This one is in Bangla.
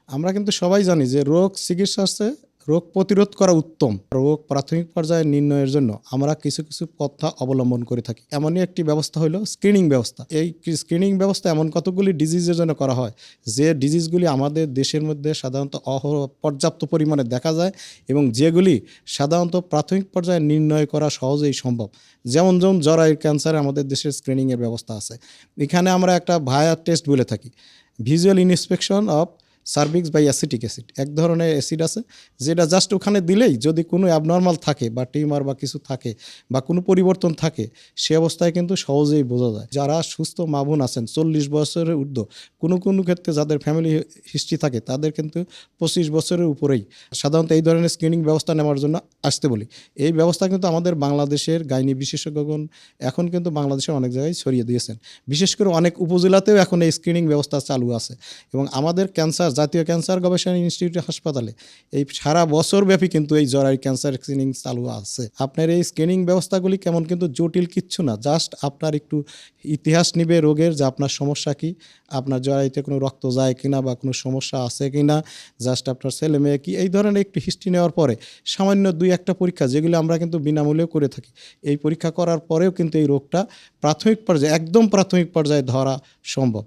আমরা কিন্তু সবাই জানি যে রোগ চিকিৎসার চেয়ে রোগ প্রতিরোধ করা উত্তম। রোগ প্রাথমিক পর্যায়ে নির্ণয়ের জন্য আমরা কিছু কিছু পন্থা অবলম্বন করে থাকি। এমনই একটি ব্যবস্থা হলো স্ক্রিনিং ব্যবস্থা। এই স্ক্রিনিং ব্যবস্থা এমন কতগুলি ডিজিজের জন্য করা হয় যে ডিজিজগুলি আমাদের দেশের মধ্যে সাধারণত পর্যাপ্ত পরিমাণে দেখা যায় এবং যেগুলি সাধারণত প্রাথমিক পর্যায়ে নির্ণয় করা সহজেই সম্ভব। যেমন জরায়ুর ক্যান্সারে আমাদের দেশের স্ক্রিনিংয়ের ব্যবস্থা আছে। এখানে আমরা একটা ভায়া টেস্ট বলে থাকি, visual inspection of cervix by acetic acid. এক ধরনের অ্যাসিড আছে যেটা জাস্ট ওখানে দিলেই যদি কোনো অ্যাবনর্মাল থাকে বা টিউমার বা কিছু থাকে বা কোনো পরিবর্তন থাকে সে অবস্থায় কিন্তু সহজেই বোঝা যায়। যারা সুস্থ মা বোন আছেন 40 বছরের ঊর্ধ্ব, কোনো কোনো ক্ষেত্রে যাদের ফ্যামিলি হিস্ট্রি থাকে তাদের কিন্তু 25 বছরের উপরেই সাধারণত এই ধরনের স্ক্রিনিং ব্যবস্থা নেওয়ার জন্য আসতে বলি। এই ব্যবস্থা কিন্তু আমাদের বাংলাদেশের গাইনি বিশেষজ্ঞগণ এখন কিন্তু বাংলাদেশের অনেক জায়গায় ছড়িয়ে দিয়েছেন। বিশেষ করে অনেক উপজেলাতেও এখন এই স্ক্রিনিং ব্যবস্থা চালু আছে এবং আমাদের জাতীয় ক্যান্সার গবেষণা ইনস্টিটিউট হাসপাতালে এই সারা বছরব্যাপী কিন্তু এই জরায়ু ক্যান্সার স্ক্রিনিং চালু আছে। আপনার এই স্ক্রিনিং ব্যবস্থাগুলি কেমন কিন্তু জটিল কিচ্ছু না, জাস্ট আপনার একটু ইতিহাস নিবে রোগের, যে আপনার সমস্যা কী, আপনার জরায়ুতে কোনো রক্ত যায় কিনা বা কোনো সমস্যা আছে কিনা, জাস্ট আপনার ছেলে মেয়ে কি, এই ধরনের একটু হিস্ট্রি নেওয়ার পরে সামান্য 2-1টা পরীক্ষা যেগুলো আমরা কিন্তু বিনামূল্যে করে থাকি। এই পরীক্ষা করার পরেও কিন্তু এই রোগটা প্রাথমিক পর্যায়ে একদম প্রাথমিক পর্যায়ে ধরা সম্ভব